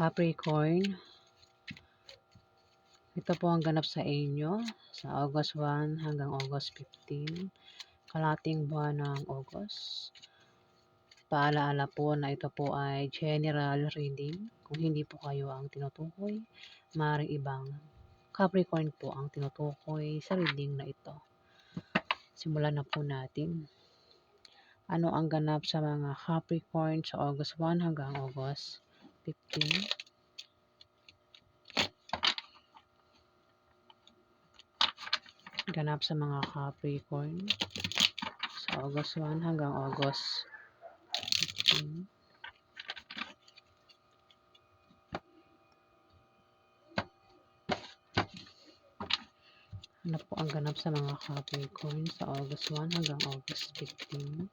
Capricorn, ito po ang ganap sa inyo sa August 1 hanggang August 15, kalahating buwan ng August. Paalaala po na ito po ay general reading. Kung hindi po kayo ang tinutukoy, maaaring ibang Capricorn po ang tinutukoy sa reading na ito. Simulan na po natin. Ano ang ganap sa mga Capricorn sa August 1 hanggang August 15? Ganap sa mga Capricorn sa August 1 hanggang August 15. Ano po ang ganap sa mga Capricorn sa August 1 hanggang August 15?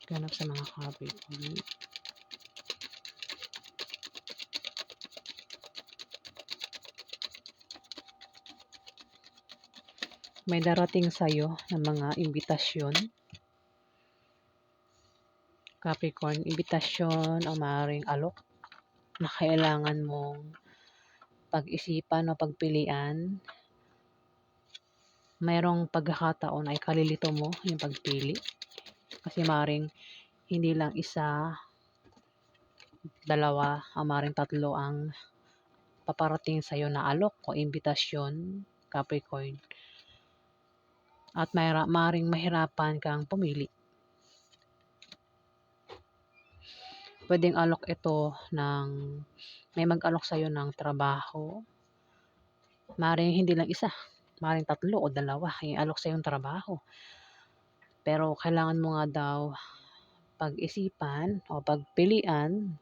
Ganap sa mga Capricorn. May darating sa'yo ng mga imbitasyon. Capricorn, imbitasyon o maaaring alok na kailangan mong pag-isipan o pagpilian. Mayroong pagkakataon ay kalilito mo yung pagpili. Kasi maaaring hindi lang isa, dalawa, o maaaring tatlo ang paparating sa'yo na alok o imbitasyon, Capricorn. At maaaring mahirapan kang pumili. Pwedeng alok ito ng may mag-alok sa'yo ng trabaho. Maaaring hindi lang isa, maaaring tatlo o dalawa yung alok sa'yo ng trabaho. Pero kailangan mo nga daw pag-isipan o pagpilian,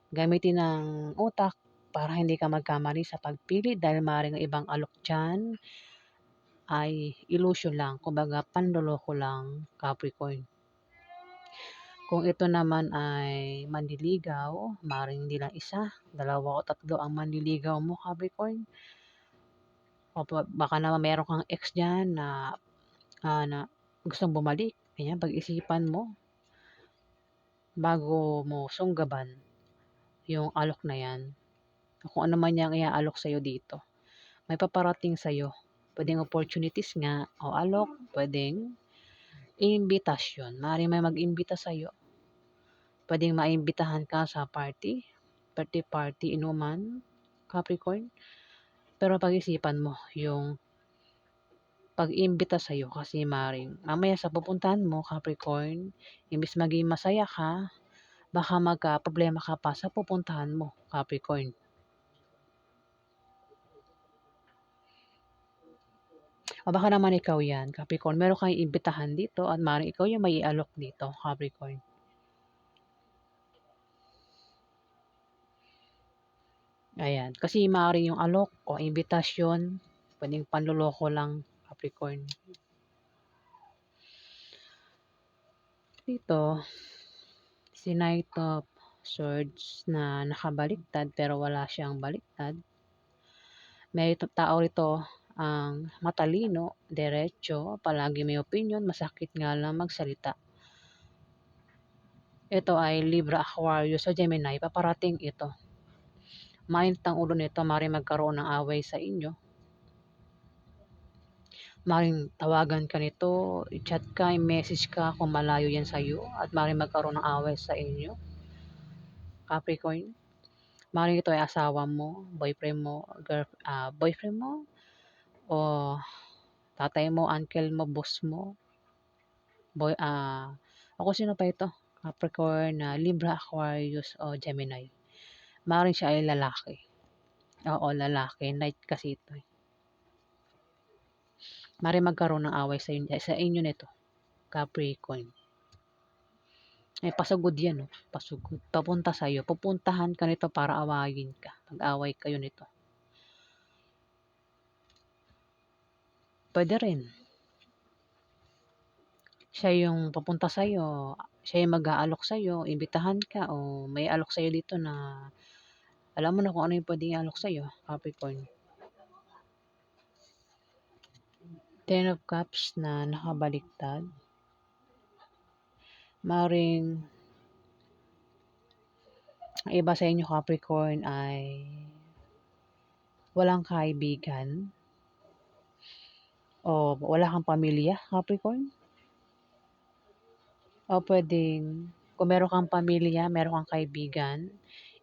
gamitin ng utak para hindi ka magkamali sa pagpili dahil maaaring ibang alok dyan ay illusion lang, kumbaga panloloko lang, Capricorn. Kung ito naman ay manliligaw, maaaring hindi lang isa, dalawa o tatlo ang manliligaw mo, Capricorn. O baka naman meron kang ex dyan na gustong bumalik. Ganyan, pag-isipan mo bago mo sunggaban yung alok na yan. Kung ano man yung iaalok sa'yo dito. May paparating sa'yo. Pwedeng opportunities nga o alok, pwedeng imbitasyon. Maaaring may mag-imbita sa'yo. Pwedeng maimbitahan ka sa party, birthday party, inuman, Capricorn. Pero pag-isipan mo yung pag-imbita sa'yo kasi maaaring mamaya sa pupuntahan mo, Capricorn, imbis maging masaya ka, baka magka-problema ka pa sa pupuntahan mo, Capricorn. O baka naman ikaw yan, Capricorn. Meron kang imbitahan dito at maaaring ikaw yung may ialok dito, Capricorn. Ayan. Kasi maaaring yung alok o imbitasyon, pwedeng panloloko lang, Capricorn. Dito, si Knight of Swords na nakabaliktad pero wala siyang baliktad. May tao rito ang matalino, diretso, palagi may opinion, masakit nga lang magsalita. Ito ay Libra, Aquarius o Gemini, paparating ito. Mainit ang ulo nito, maaaring magkaroon ng away sa inyo. Maaaring tawagan ka nito, i-chat ka, i-message ka kung malayo yan sa iyo at maaaring magkaroon ng away sa inyo. Capricorn, maaaring ito ay asawa mo, boyfriend mo, o tatay mo, uncle mo, boss mo, ako sino pa ito? Capricorn, Libra, Aquarius o Gemini. Maaaring siya ay lalaki. Oo, lalaki. Night kasi ito. Maaaring magkaroon ng away sa inyo nito, Capricorn. Pasugod yan, no? Pasugod. Papunta sa'yo. Pupuntahan ka nito para awayin ka. Pag-away kayo nito. Pwede rin. Siya yung papunta sa'yo. Siya yung mag-aalok sa'yo. Imbitahan ka o may alok sa'yo dito na alam mo na kung ano yung pwedeng i-alok sa'yo, Capricorn. Ten of Cups na nakabaliktad. Maring Ang iba sa inyo Capricorn ay walang kaibigan o wala kang pamilya Capricorn. O puwedeng kung meron kang pamilya, meron kang kaibigan,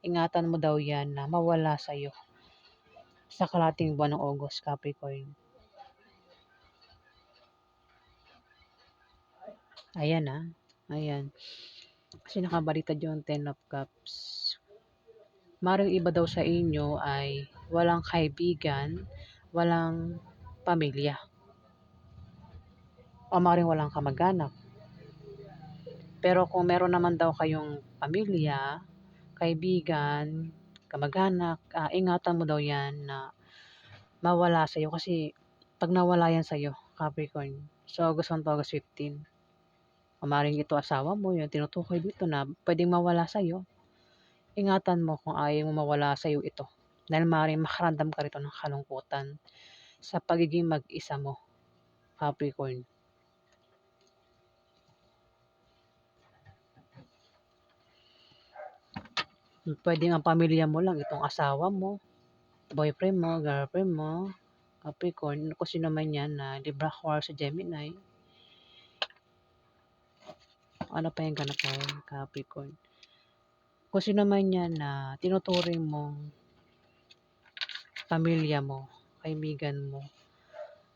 ingatan mo daw 'yan na mawala sa'yo sa kalahating buwan ng August, Capricorn. Ayan, ayan. Kasi nakabalita yung Ten of Cups. Maaaring iba daw sa inyo ay walang kaibigan, walang pamilya, o maaaring walang kamag-anak. Pero kung meron naman daw kayong pamilya, kaibigan, kamag-anak, ingatan mo daw 'yan na mawala sa'yo kasi 'pag nawala 'yan sa'yo, Capricorn, sa August 1 to August 15, o maaaring ito asawa mo, yung tinutukoy dito na puwedeng mawala sa'yo, ingatan mo kung ayaw mong mawala sa'yo ito. Dahil maaaring makaramdam ka rito ng kalungkutan sa pagiging mag-isa mo, Capricorn. Puwedeng ang pamilya mo lang, itong asawa mo, boyfriend mo, girlfriend mo, Capricorn, kung sino man 'yan na Libra, Aquarius, Gemini. Ano pa yung ganap ngayon, Capricorn? Kung sino man 'yan na tinuturing mong pamilya mo, kaibigan mo,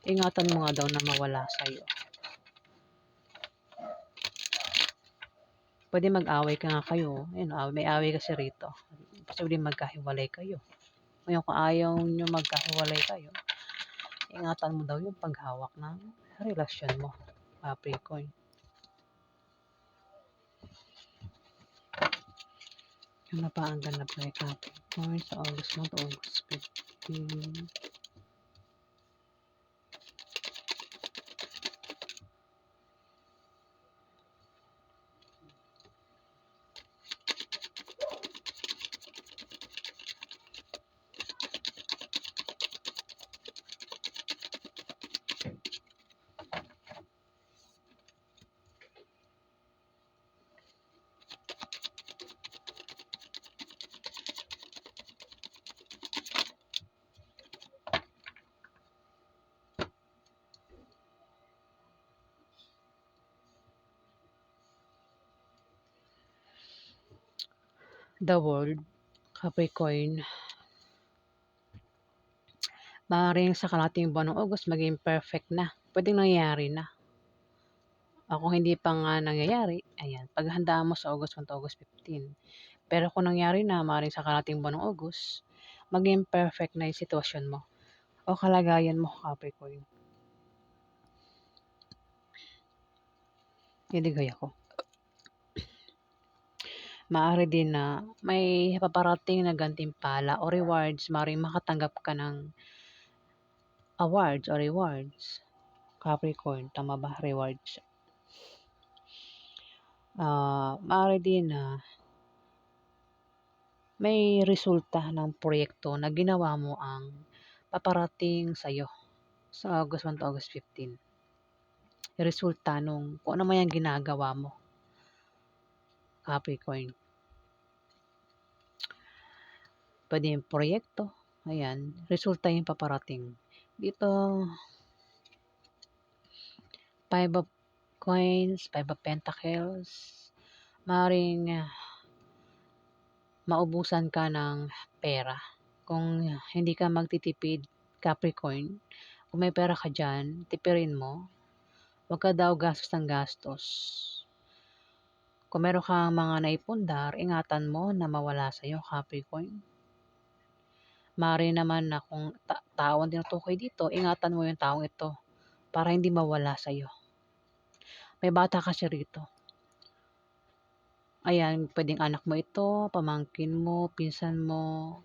ingatan mo nga daw na mawala sa'yo. Puwede mag-away ka nga kayo, ayun, may away kasi rito. Posibleng magkahiwalay kayo. Ngayon kung ayaw niyo magkahiwalay kayo, ingatan mo daw yung paghawak ng relasyon mo, Capricorn. Ano pa ang ganap kay Capricorn sa August 1 to August 15? The World, Capricorn, maaaring sa kalahating buwan ng August maging perfect na. Pwedeng nangyayari na. O kung hindi pa nga nangyayari, ayan, paghandaan mo sa August 1 to August 15. Pero kung nangyari na, maaaring sa kalahating buwan ng August, maging perfect na yung sitwasyon mo o kalagayan mo, Capricorn. Hindi gaya ko. Maaari din na may paparating na gantimpala o rewards, maaaring makatanggap ka ng awards o rewards. Capricorn, tama ba? Rewards. Maaari din na may resulta ng proyekto na ginawa mo ang paparating sa'yo sa August 1 to August 15. Resulta nung kung ano man yung ginagawa mo, Capricorn. Pwede yung proyekto, ayan, resulta yung paparating. Dito, 5 of Coins, 5 of Pentacles, maaaring maubusan ka ng pera. Kung hindi ka magtitipid, Capricorn, kung may pera ka dyan, tipirin mo. Huwag ka daw gastos ng gastos. Kung meron kang mga naipundar, ingatan mo na mawala sa'yo, Capricorn. Maaari naman na kung tao ang tinutukoy dito, ingatan mo yung taong ito para hindi mawala sa'yo. May bata kasi rito. Ayan, pwedeng anak mo ito, pamangkin mo, pinsan mo,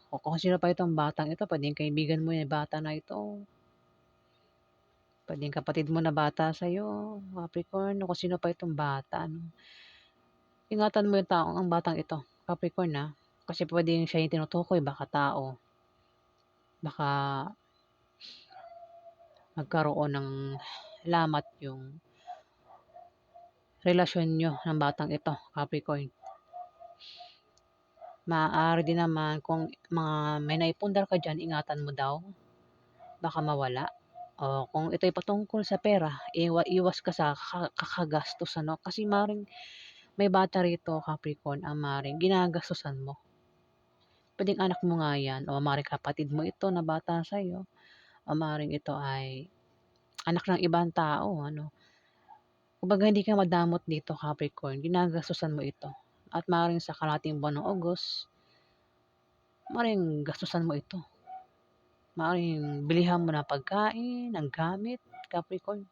o kung sino pa itong batang ito, pwedeng kaibigan mo yung bata na ito. Pwedeng kapatid mo na bata sa'yo, Capricorn, o kung sino pa itong bata. Ingatan mo yung taong ang batang ito, Capricorn, kasi pwedeng siya yung tinutukoy, baka tao. Baka magkaroon ng lamat yung relasyon nyo ng batang ito, Capricorn. Maaari din naman kung may naipundar ka diyan, ingatan mo daw, baka mawala. O kung ito'y patungkol sa pera, iwas ka sa kakagastos ano, kasi maaaring may bata rito Capricorn ang maaaring ginagastusan mo. Puwedeng anak mo nga 'yan o maaaring kapatid mo ito na bata sa'yo o maaaring ito ay anak ng ibang tao ano. Kumbaga hindi ka madamot dito Capricorn, ginagastusan mo ito at maaaring sa kalahating buwan ng August, maaaring gastusan mo ito. Maaaring bilihan mo ng pagkain, ng gamit, Capricorn.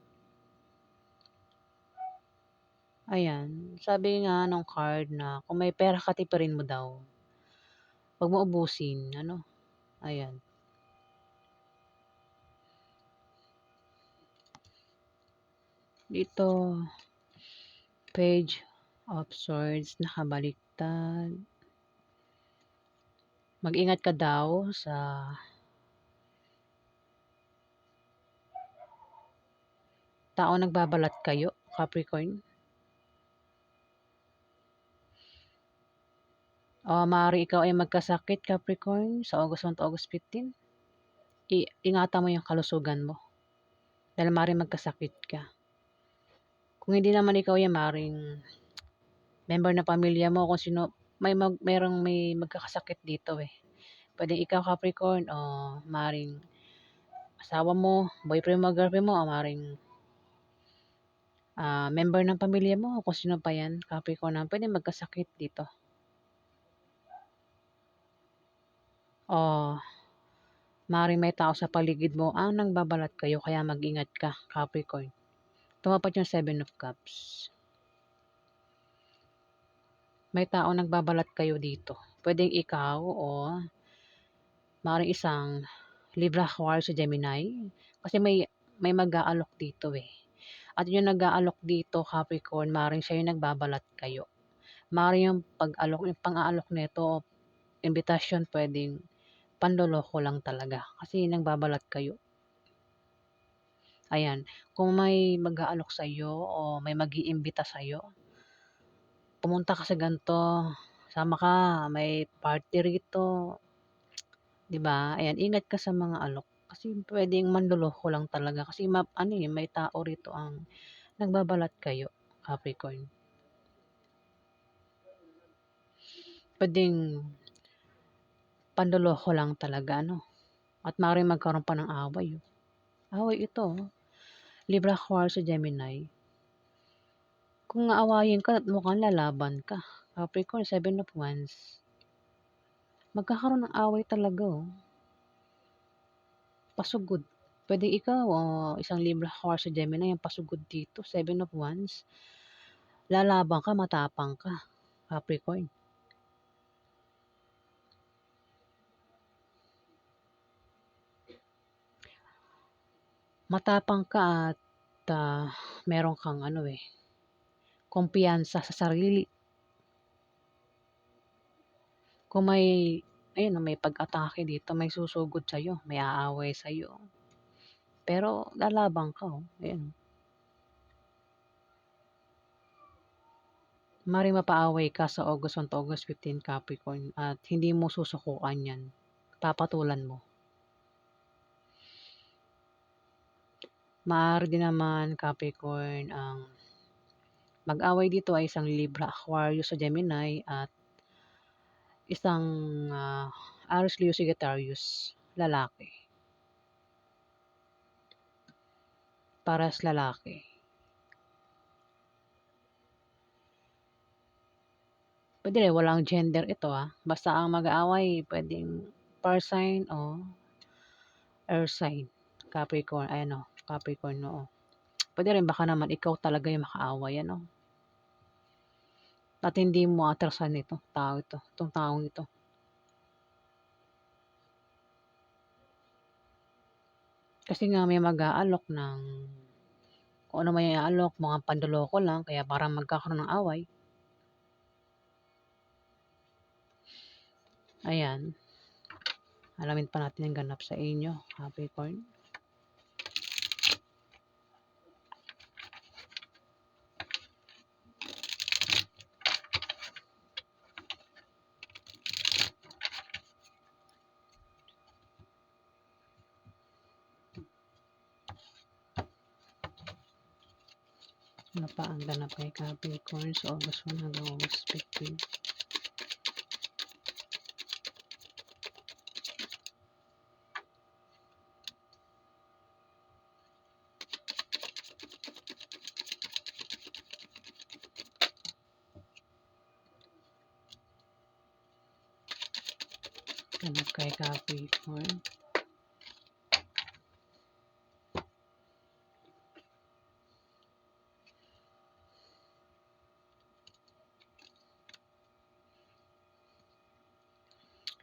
Ayan, sabi nga nung card na kung may pera ka tipirin mo daw. 'Wag mo ubusin ano, ayan. Dito, Page of Swords nakabaliktad. Mag-ingat ka daw sa taong nagbabalat kayo, Capricorn. O maaaring ikaw ay magkasakit, Capricorn, sa August 1 to August 15. Ingatan mo yung kalusugan mo dahil maaaring magkasakit ka. Kung hindi naman ikaw yan, maaaring member ng pamilya mo kung sino, may magkakasakit dito eh. Puwedeng ikaw, Capricorn, o maaaring asawa mo, boyfriend mo, girlfriend mo, o maaaring member ng pamilya mo kung sino pa yan, Capricorn, na puwedeng magkasakit dito. O maaaring may tao sa paligid mo ang nagbabalat kayo kaya mag-ingat ka, Capricorn. Tumapat yung 7 of Cups. May taong nagbabalat kayo dito. Puwedeng ikaw o maaaring isang Libra, Aquarius, o Gemini. Kasi may mag-aalok dito eh. At yung nag-aalok dito, Capricorn, maaaring siya yung nagbabalat kayo. Maaaring yung yung pang-aalok nito, imbitasyon, puwedeng panloloko lang talaga kasi nagbabalat kayo. Ayan, kung may mag-aalok sa'yo o may mag-iimbita sa'yo, pumunta ka sa ganito, sama ka, may party rito, 'di ba? Ayan, ingat ka sa mga alok kasi puwedeng manloloko lang talaga kasi may tao rito ang nagbabalat kayo, Capricorn. Puwedeng panloloko lang talaga ano at maaaring magkaroon pa ng away, oh. Away ito, oh, Libra, Aquarius, o Gemini. Kung aawayin ka at mukhang lalaban ka, Capricorn, 7 of Wands. Magkakaroon ng away talaga, oh. Pasugod. Puwedeng ikaw o isang Libra, Aquarius, o Gemini ang pasugod dito, 7 of Wands. Lalaban ka, matapang ka, Capricorn. Matapang ka at meron kang kumpiyansa sa sarili. Kung may pag-atake dito, may susugod sa'yo, may aaway sa'yo. Pero lalaban ka, oh, ayan. Maaaring mapaaway ka sa August 1 to August 15, Capricorn, at hindi mo susukuan yan. Papatulan mo. Maaari din naman, Capricorn, ang mag-away dito ay isang Libra, Aquarius, o Gemini at isang Aries, Leo, Sagittarius, lalaki. Parehas lalaki. Puwede rin walang gender ito, basta ang mag-aaway puwedeng fire sign o air sign, Capricorn, ayan, oh, Capricorn, oo. Puwede rin baka naman ikaw talaga yung makaaway ano, at hindi mo atrasan itong taong ito. Kasi nga may mag-aalok ng kung ano man yung i-aalok, mukhang panloloko lang kaya parang magkakaroon ng away. Ayan, alamin pa natin ang ganap sa inyo, Capricorn. Ano pa ang ganap kay Capricorn sa August 1 hanggang August 15? Ganap kay Capricorn.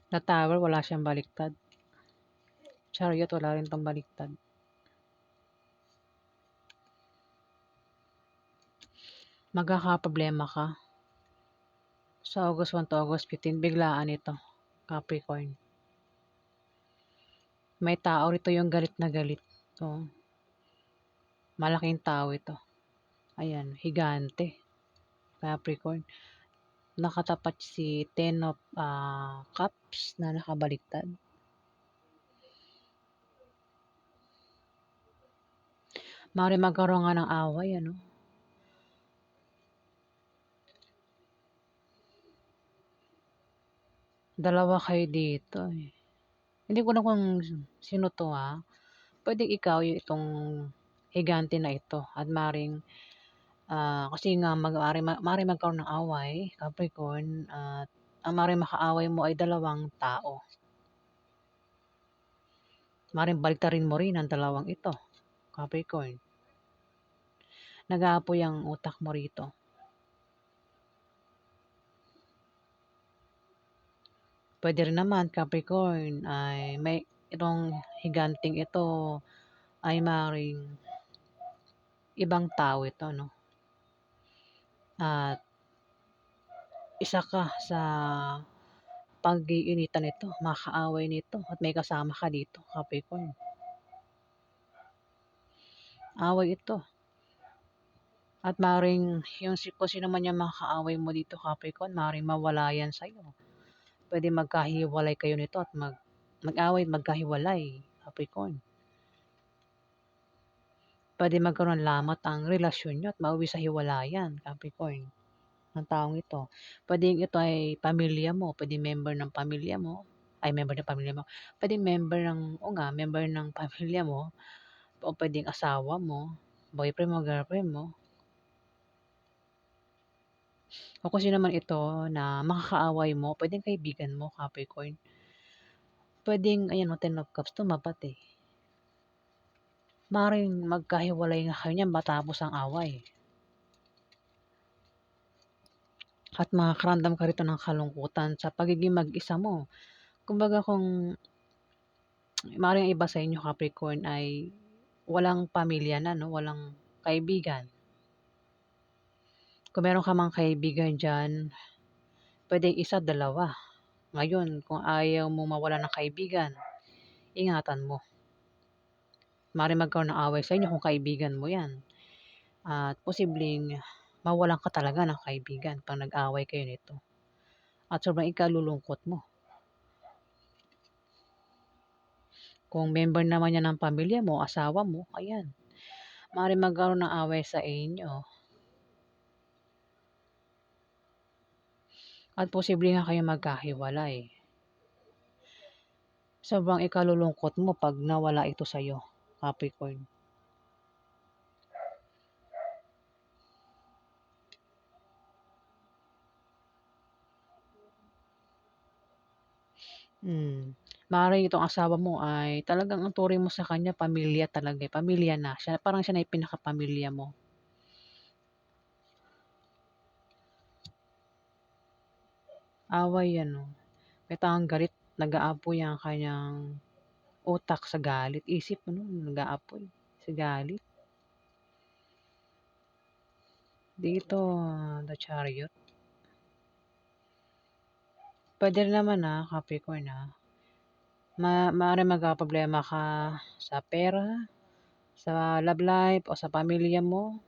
The Tower, wala siyang baliktad. Chariot, wala rin tong baliktad. Magkakaproblema ka. Sa August 1 to August 15, biglaan ito, Capricorn. May tao rito yung galit na galit. So, malaking tao ito. Ayan, higante. Capricorn. Nakatapat si Ten of Cups na nakabaliktad. Maaari magkaroon nga ng away, ano? Dalawa kayo dito, eh. Hindi ko na kung sino to, ha. Pwedeng ikaw yung itong higante na ito at maring kasi nga maaari magkaroon ng away, Capricorn, at ang maaaring makaaway mo ay dalawang tao. Maaaring baliktarin mo rin ang dalawang ito, Capricorn. Nag-aapoy ang utak mo rito. Pwede rin naman, Capricorn, ay may itong higanting ito ay maaaring ibang tao ito, no? At isa ka sa pag-iinitan nito, makaaway nito, at may kasama ka dito, Capricorn. Away ito. At maaaring kung sino man yung makaaway mo dito, Capricorn, maaaring mawala yan sa'yo. Pwede magkahiwalay kayo nito at mag-away, magkahiwalay, Capricorn. Pwede magkaroon lamat ang relasyon nyo at mauwi sa hiwalayan, Capricorn, ng taong ito. Pwedeng ito ay pamilya mo, pwede member ng pamilya mo, pwede member ng pamilya mo, o pwedeng asawa mo, boyfriend mo, girlfriend mo, o kung sino man ito na makakaaway mo, pwedeng kaibigan mo, Capricorn. Pwedeng, ayan, Ten of Cups, tumapat eh. Maaaring magkahiwalay nga kayo niyan matapos ang away. At makakaramdam ka rito ng kalungkutan sa pagiging mag-isa mo. Kumbaga kung maaaring iba sa inyo, Capricorn, ay walang pamilya na, no? Walang kaibigan. Kung meron ka mang kaibigan dyan, pwedeng isa, dalawa. Ngayon, kung ayaw mo mawala ng kaibigan, ingatan mo. Maaaring magkaroon ng away sa inyo kung kaibigan mo yan. At posibleng mawalan ka talaga ng kaibigan pag nag-away kayo nito. At sobrang ikalulungkot mo. Kung member naman yan ng pamilya mo, asawa mo, ayan. Maaaring magkaroon ng away sa inyo. At posible nga kayo magkahiwalay. Sobrang ikalulungkot mo pag nawala ito sa'yo, Capricorn. Maaaring itong asawa mo ay talagang ang turing mo sa kanya pamilya talaga, eh, pamilya na. Parang siya na yung pinakapamilya mo. Away yan, oh. May taong galit, nag-aapoy ang kanyang utak sa galit. Isip mo, no, nag-aapoy sa galit. Dito, the Chariot. Pwede rin naman, Capricorn, maaaring magkaproblema ka sa pera, sa love life, o sa pamilya mo.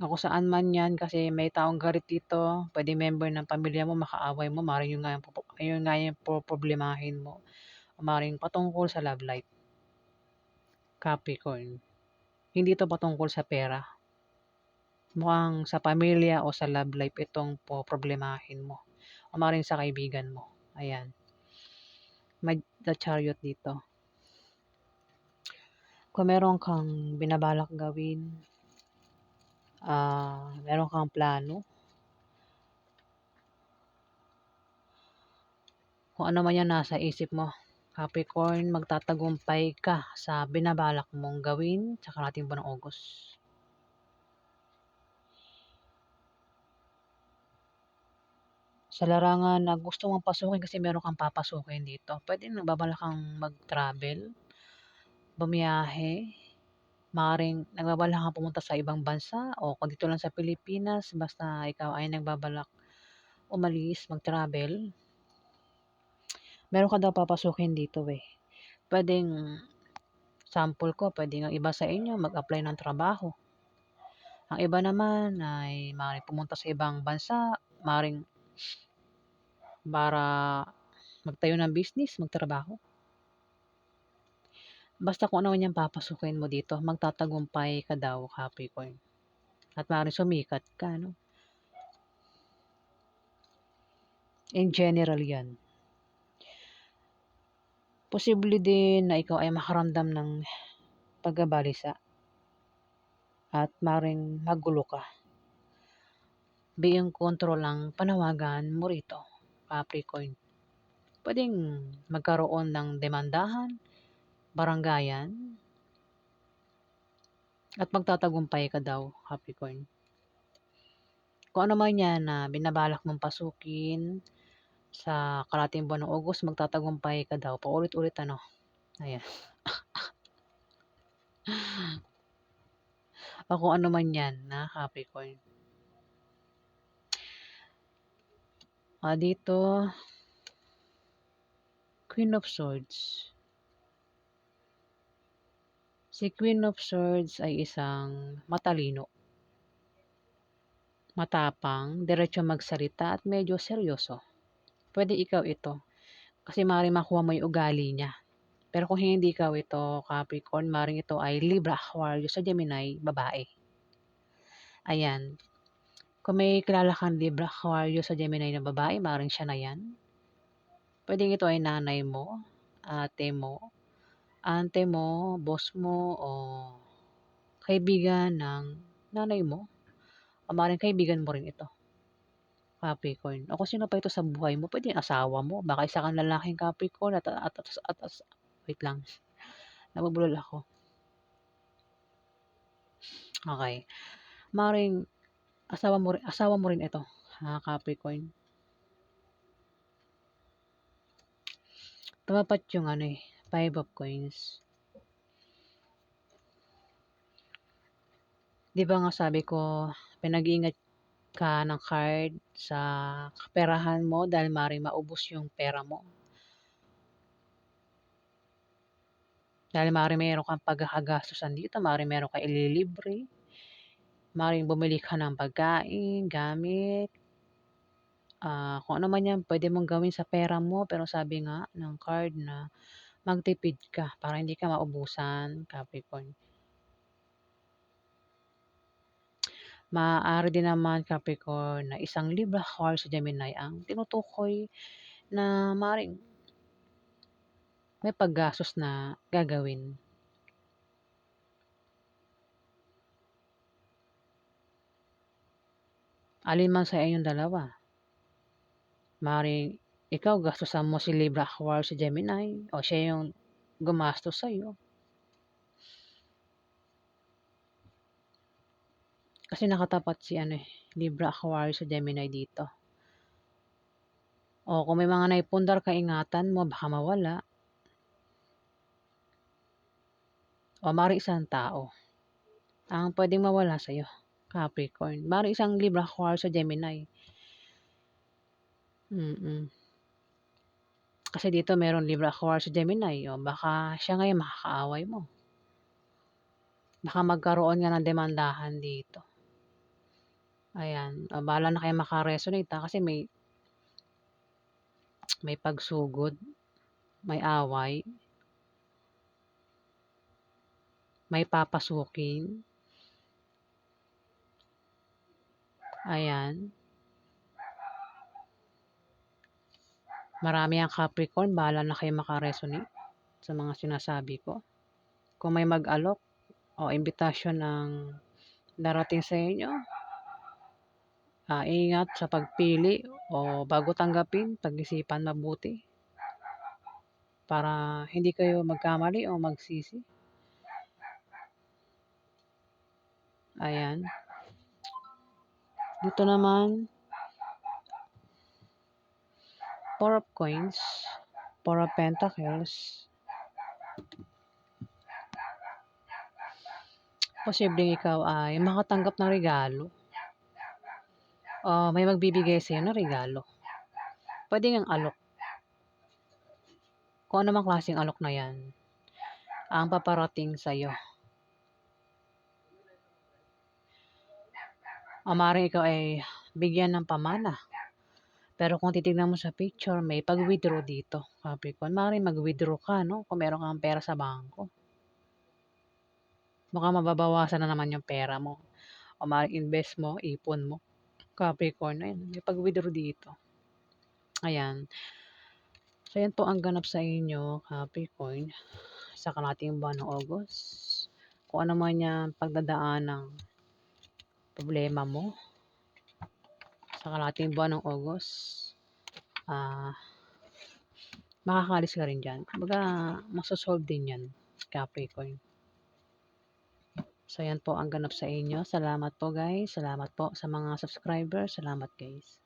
O kung saan man yan kasi may taong galit dito, pwede member ng pamilya mo, makaaway mo, maaaring yun nga yung poproblemahin mo. O maaaring patungkol sa love life, Capricorn. Hindi 'to patungkol sa pera. Mukhang sa pamilya o sa love life itong poproblemahin mo o maaaring sa kaibigan mo, ayan. May The Chariot dito. Kung meron kang binabalak gawin, meron kang plano, kung ano man 'yan nasa isip mo, Capricorn, magtatagumpay ka sa binabalak mong gawin sa karating buwan ng August. Sa larangan na gusto mong pasukin kasi meron kang papasukin dito, puwedeng nagbabalak kang mag-travel, bumiyahe, maaaring nagbabalak kang pumunta sa ibang bansa o kung dito lang sa Pilipinas basta ikaw ay nagbabalak umalis, mag-travel, meron ka daw papasukin dito, eh. Puwedeng sample ko, puwedeng ang iba sa inyo mag-apply ng trabaho. Ang iba naman ay maaaring pumunta sa ibang bansa, maaaring para magtayo ng business, magtrabaho. Basta kung ano man yang papasukin mo dito, magtatagumpay ka daw, Capricorn. At maaaring sumikat ka, no? In general yan. Posible din na ikaw ay makaramdam ng pagkabalisa at maaaring magulo ka. Being control ang panawagan mo rito, Capricorn. Pwedeng magkaroon ng demandahan, baranggayan, at magtatagumpay ka daw, Capricorn. Kung ano man yan na binabalak mong pasukin sa karating buwan ng August, magtatagumpay ka daw. Paulit-ulit ano. Ayan. O kung ano man yan na Capricorn. Dito, Queen of Swords. Si Queen of Swords ay isang matalino, matapang, diretso magsalita at medyo seryoso. Pwede ikaw ito kasi maaaring makuha mo yung ugali niya. Pero kung hindi ikaw ito, Capricorn, maaaring ito ay Libra, Aquarius, sa Gemini, babae. Ayan. Kung may kilala kang Libra, Aquarius, sa Gemini na babae, maaaring siya na yan. Pwedeng ito ay nanay mo, ate mo, ante mo, boss mo, o kaibigan ng nanay mo. O maaaring kaibigan mo rin ito, Capricorn. O kung sino pa ito sa buhay mo, pwedeng asawa mo. Baka isa kang lalaking Capricorn wait lang, nabubulol ako. Okay. Maaaring asawa mo rin ito, Capricorn. Tumapat yung Five of Coins. 'Di ba nga sabi ko, pinag-iingat ka ng card sa perahan mo dahil maaaring maubos yung pera mo. Dahil maaaring meron kang pagkakagastusan dito, maaaring meron kang ililibre, maaaring bumili ka ng pagkain, gamit, kung ano man 'yan puwede mong gawin sa pera mo, pero sabi nga ng card na magtipid ka para hindi ka maubusan, Capricorn. Maaari din naman, Capricorn, na isang Libra, Aquarius, Gemini ang tinutukoy na maaaring may paggastos na gagawin. Alin man sa inyong dalawa. Maaaring ikaw gastusan mo si Libra, Aquarius, Gemini o siya yung gumastos sa'yo. Kasi nakatapat si Libra, Aquarius, sa Gemini dito. O kung may mga naipundar ka, ingatan mo baka mawala. O maaaring isang tao ang puwedeng mawala sa'yo, Capricorn. Maaaring isang Libra, Aquarius, sa Gemini. Mm. Kasi dito meron Libra, Aquarius, sa Gemini. O baka siya ngayon makakaaway mo. Baka magkaroon nga ng demandahan dito. Ayan, bahala na kayo maka-resonate kasi may pagsugod, may away, may papasukin. Ayan. Marami ang Capricorn, bahala na kayo maka-resonate sa mga sinasabi ko. Kung may mag-alok o imbitasyon ng darating sa inyo, ingat sa pagpili o bago tanggapin, pag-isipan mabuti para hindi kayo magkamali o magsisi. Ayan. Dito naman, Four of Coins, Four of Pentacles. Posibleng ikaw ay makatanggap ng regalo. O may magbibigay sa'yo ng regalo. Pwede ngang alok. Kung ano mang klaseng alok na yan, ang paparating sa'yo. O maaaring ikaw ay bigyan ng pamana. Pero kung titignan mo sa picture, may pag-withdraw dito. Capricorn, maaaring mag-withdraw ka, no? Kung meron kang pera sa bangko. Baka mababawasan na naman yung pera mo. O maaaring invest mo, ipon mo. Capricorn, ayun, may pag-withdraw dito. Ayan. So, yan po ang ganap sa inyo, Capricorn, sa kalahating buwan ng August. Kung ano man yan pagdadaan ng problema mo sa kalahating buwan ng August, makakalis ka rin dyan. Kumbaga, masosolve din yan, Capricorn. So, yan po ang ganap sa inyo. Salamat po, guys. Salamat po sa mga subscribers. Salamat, guys.